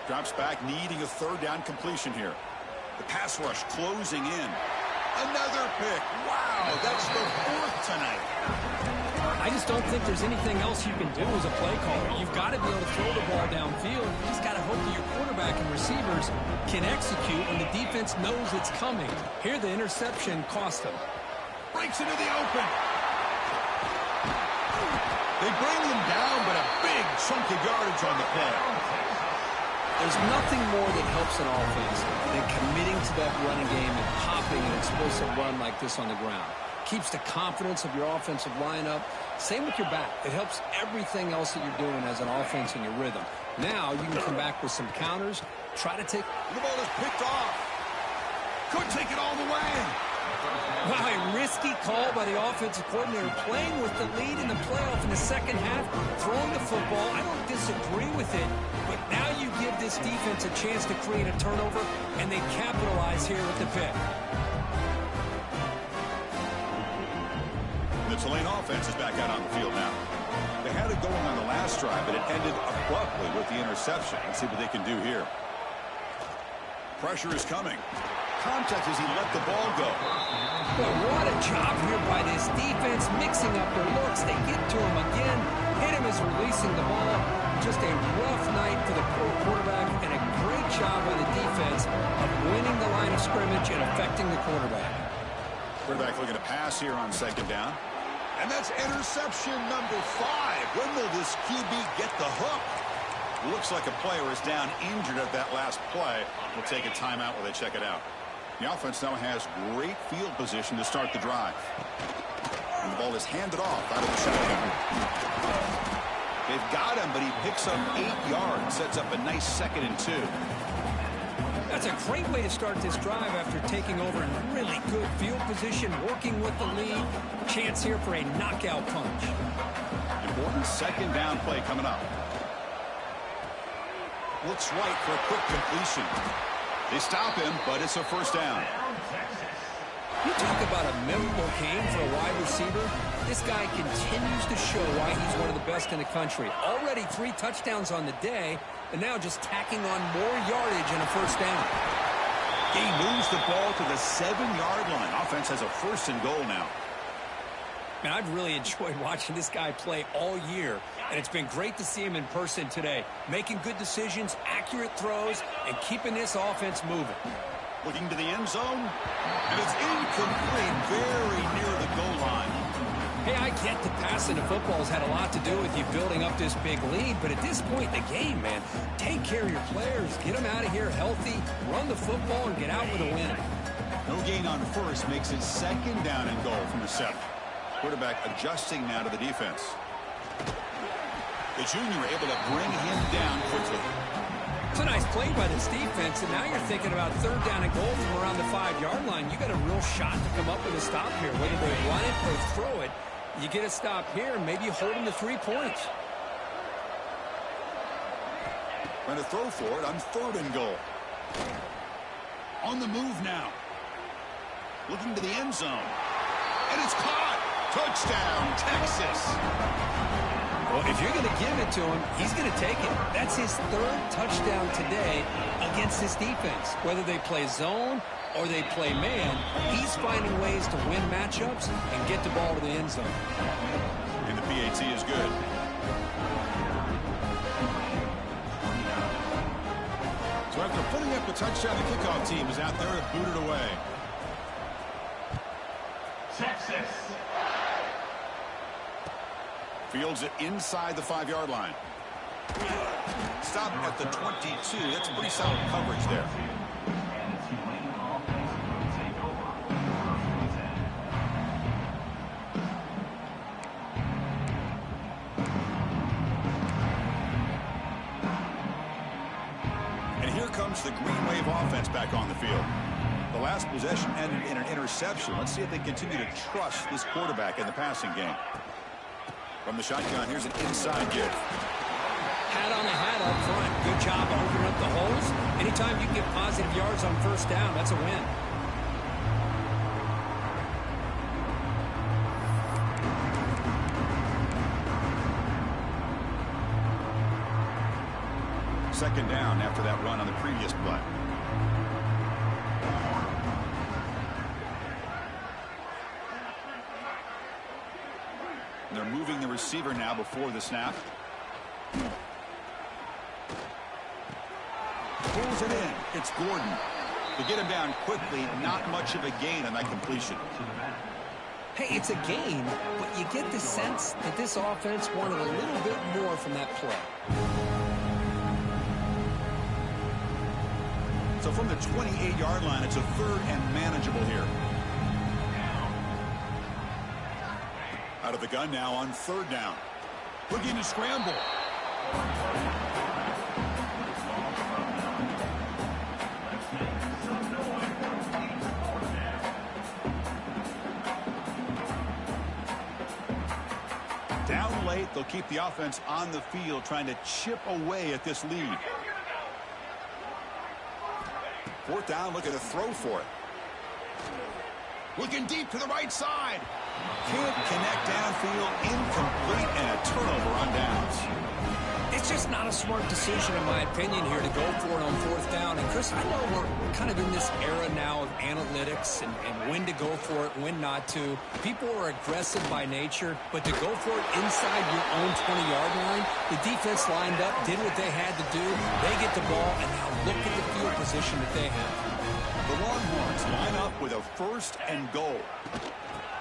Drops back, needing a 3rd down completion here. The pass rush closing in. Another pick. Wow, that's the 4th tonight. I just don't think there's anything else you can do as a play caller. You've got to be able to throw the ball downfield. You just got to hope that your quarterback and receivers can execute when the defense knows it's coming. Here, the interception cost them. Breaks into the open. They bring them down, but a big chunk of yardage on the play. There's nothing more that helps an offense than committing to that running game and popping an explosive run like this on the ground. Keeps the confidence of your offensive lineup. Same with your back. It helps everything else that you're doing as an offense in your rhythm. Now you can come back with some counters. Try to take... The ball is picked off. Could take it all the way. Wow, a risky call by the offensive coordinator, playing with the lead in the playoff in the second half, throwing the football. I don't disagree with it, but now you give this defense a chance to create a turnover, and they capitalize here with the pick. The Tulane offense is back out on the field now. They had it going on the last drive, but it ended abruptly with the interception. Let's see what they can do here. Pressure is coming. Contact as he let the ball go. But what a job here by this defense, mixing up their looks. They get to him again. Hit him as releasing the ball. Just a rough night for the poor quarterback, and a great job by the defense of winning the line of scrimmage and affecting the quarterback. Quarterback looking to pass here on 2nd down. And that's interception number 5. When will this QB get the hook? Looks like a player is down injured at that last play. We'll take a timeout while they check it out. The offense now has great field position to start the drive. And the ball is handed off out of the shotgun. They've got him, but he picks up 8 yards. Sets up a nice 2nd and 2. That's a great way to start this drive after taking over in really good field position, working with the lead. Chance here for a knockout punch. Important 2nd down play coming up. Looks right for a quick completion. They stop him, but it's a 1st down. You talk about a memorable game for a wide receiver. This guy continues to show why he's one of the best in the country. Already 3 touchdowns on the day, and now just tacking on more yardage and a 1st down. He moves the ball to the 7-yard line. Offense has a 1st and goal now. Man, I've really enjoyed watching this guy play all year, and it's been great to see him in person today. Making good decisions, accurate throws, and keeping this offense moving. Looking to the end zone, and it's incomplete, very near the goal line. Hey, I get the passing of football has had a lot to do with you building up this big lead, but at this point in the game, man, take care of your players, get them out of here healthy, run the football, and get out with a win. No gain on 1st makes it 2nd down and goal from the 7. Quarterback adjusting now to the defense. The junior able to bring him down quickly. It's a nice play by this defense, and now you're thinking about 3rd down and goal from around the 5-yard line. You got a real shot to come up with a stop here. Whether they run it or throw it, you get a stop here, and maybe you hold them to 3 points. Going to throw for it on 3rd and goal. On the move now. Looking to the end zone. And it's caught. Touchdown, Texas. Well, if you're going to give it to him, he's going to take it. That's his 3rd touchdown today against this defense. Whether they play zone or they play man, he's finding ways to win matchups and get the ball to the end zone. And the PAT is good. So after putting up the touchdown, the kickoff team is out there to boot it away. Texas. Fields it inside the 5-yard line. Stop at the 22. That's pretty solid coverage there. It's the Green Wave offense back on the field. The last possession ended in an interception. Let's see if they continue to trust this quarterback in the passing game. From the shotgun, here's an inside give. Hat on the hat up front. Good job opening up the holes. Anytime you can get positive yards on first down, that's a win. Second down after that run on the previous play. They're moving the receiver now before the snap. Pulls it in. It's Gordon. To get him down quickly, not much of a gain on that completion. Hey, it's a gain, but you get the sense that this offense wanted a little bit more from that play. So from the 28-yard line, it's a third and manageable here. Out of the gun now on third down. Looking to scramble. Down late, they'll keep the offense on the field trying to chip away at this lead. Fourth down, looking to throw for it. Looking deep to the right side. Can't connect downfield, incomplete, and a turnover on downs. It's just not a smart decision, in my opinion, here to go for it on fourth down. And, Chris, I know we're kind of in this era now of analytics and when to go for it, when not to. People are aggressive by nature, but to go for it inside your own 20-yard line, the defense lined up, did what they had to do. They get the ball, and now look at the field position that they have. The Longhorns line up with a first and goal.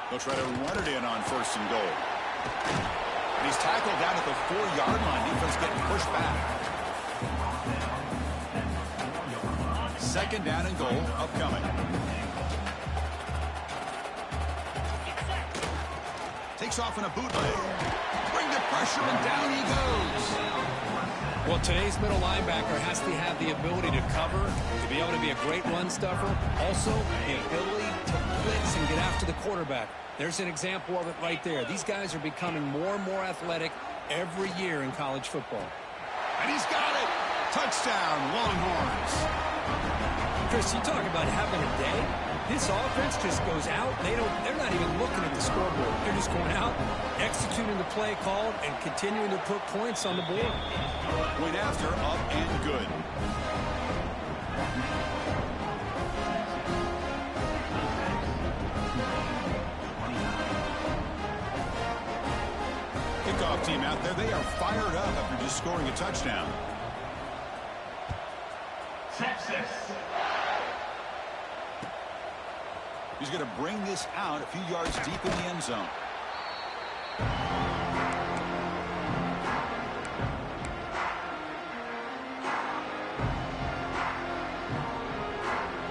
They'll try to run it in on first and goal. And he's tackled down at the 4-yard line. Defense getting pushed back. Second down and goal upcoming. Takes off in a bootleg. Bring the pressure and down he goes. Well, today's middle linebacker has to have the ability to cover, to be able to be a great run stuffer. Also, the ability to blitz and get after the quarterback. There's an example of it right there. These guys are becoming more and more athletic every year in college football. And he's got it. Touchdown, Longhorns. Chris, you talk about having a day. This offense just goes out. They're not even looking at the scoreboard. They're just going out, executing the play called, and continuing to put points on the board. Went after, up and good. Kickoff team out there. They are fired up after just scoring a touchdown. Texas. He's going to bring this out a few yards deep in the end zone.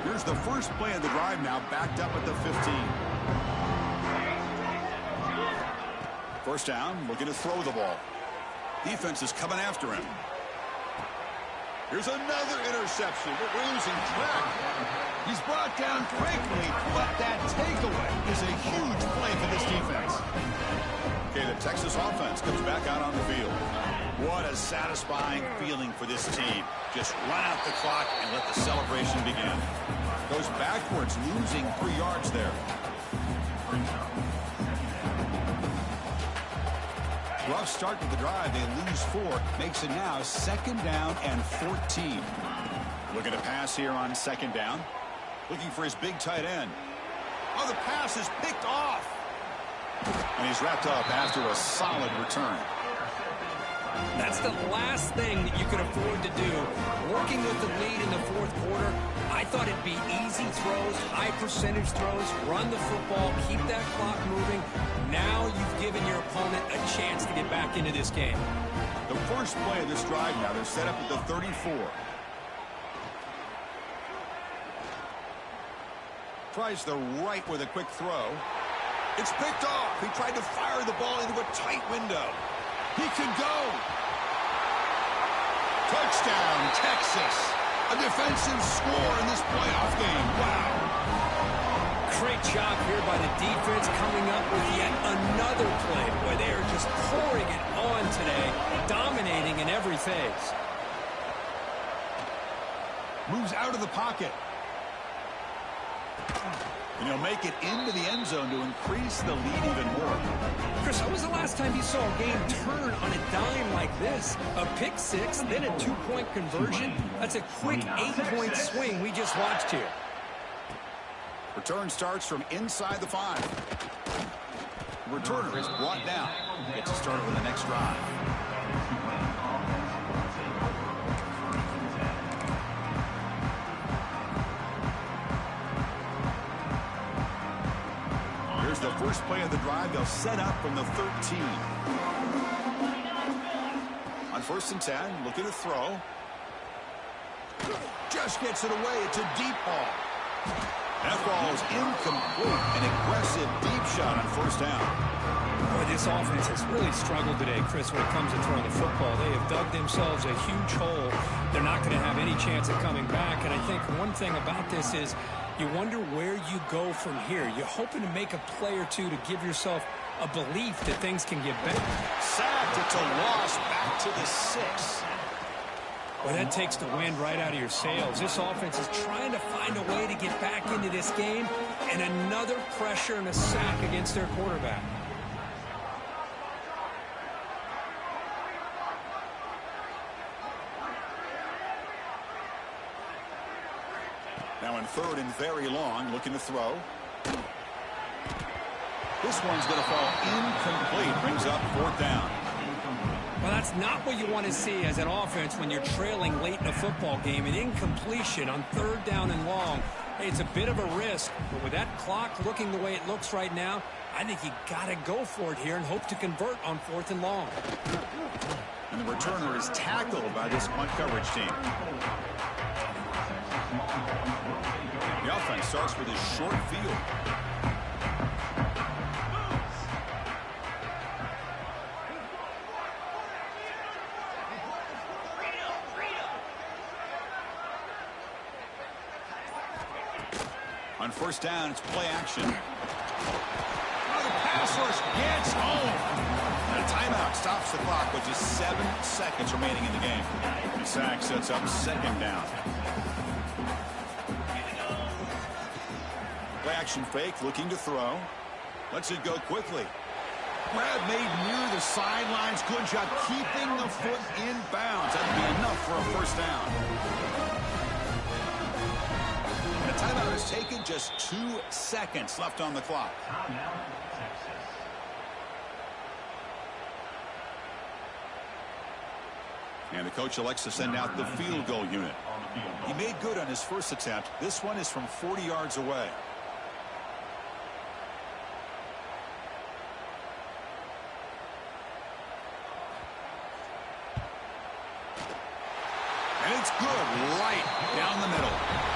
Here's the first play of the drive now, backed up at the 15. First down, looking to throw the ball. Defense is coming after him. Here's another interception. We're losing track. He's brought down quickly, but that takeaway is a huge play for this defense. Okay, the Texas offense comes back out on the field. What a satisfying feeling for this team. Just run out the clock and let the celebration begin. Goes backwards, losing 3 yards there. Rough start to the drive. They lose 4. Makes it now second down and 14. Looking to pass here on second down. Looking for his big tight end. Oh, the pass is picked off. And he's wrapped up after a solid return. That's the last thing that you could afford to do. Working with the lead in the fourth quarter, I thought it'd be easy throws, high percentage throws, run the football, keep that clock moving. Now you've given your opponent a chance to get back into this game. The first play of this drive now, they're set up at the 34. Tries the right with a quick throw. It's picked off. He tried to fire the ball into a tight window. He can go. Touchdown, Texas. A defensive score in this playoff game. Wow. Great job here by the defense coming up with yet another play. Boy, they are just pouring it on today, dominating in every phase. Moves out of the pocket. And he'll make it into the end zone to increase the lead even more. Chris, when was the last time you saw a game turn on a dime like this? A pick six, then a two-point conversion. That's a quick 8-point swing we just watched here. Return starts from inside the 5. The returner is brought down. Gets started with the next drive. Here's the first play of the drive. They'll set up from the 13. On 1st and 10, looking to throw. Just gets it away. It's a deep ball. That ball is incomplete. An aggressive deep shot on 1st down. Boy, this offense has really struggled today, Chris, when it comes to throwing the football. They have dug themselves a huge hole. They're not going to have any chance of coming back. And I think one thing about this is you wonder where you go from here. You're hoping to make a play or two to give yourself a belief that things can get better. Sacked. It's a loss back to the 6. Well, that takes the wind right out of your sails. This offense is trying to find a way to get back into this game, and another pressure and a sack against their quarterback. Now in 3rd and very long, looking to throw. This one's going to fall incomplete. Brings up 4th down. Well, that's not what you want to see as an offense when you're trailing late in a football game. An incompletion on 3rd down and long. Hey, it's a bit of a risk, but with that clock looking the way it looks right now, I think you got to go for it here and hope to convert on 4th and long. And the returner is tackled by this punt coverage team. The offense starts with a short field. On 1st down, it's play action. Oh, the pass rush gets home. And a timeout stops the clock with just 7 seconds remaining in the game. The sack sets up 2nd down. Play action fake, looking to throw. Lets it go quickly. Grab made near the sidelines. Good job keeping the foot in bounds. That'll be enough for a 1st down. The timeout is taken, just 2 seconds left on the clock. And the coach elects to send out the field goal unit. He made good on his first attempt. This one is from 40 yards away. And it's good right down the middle.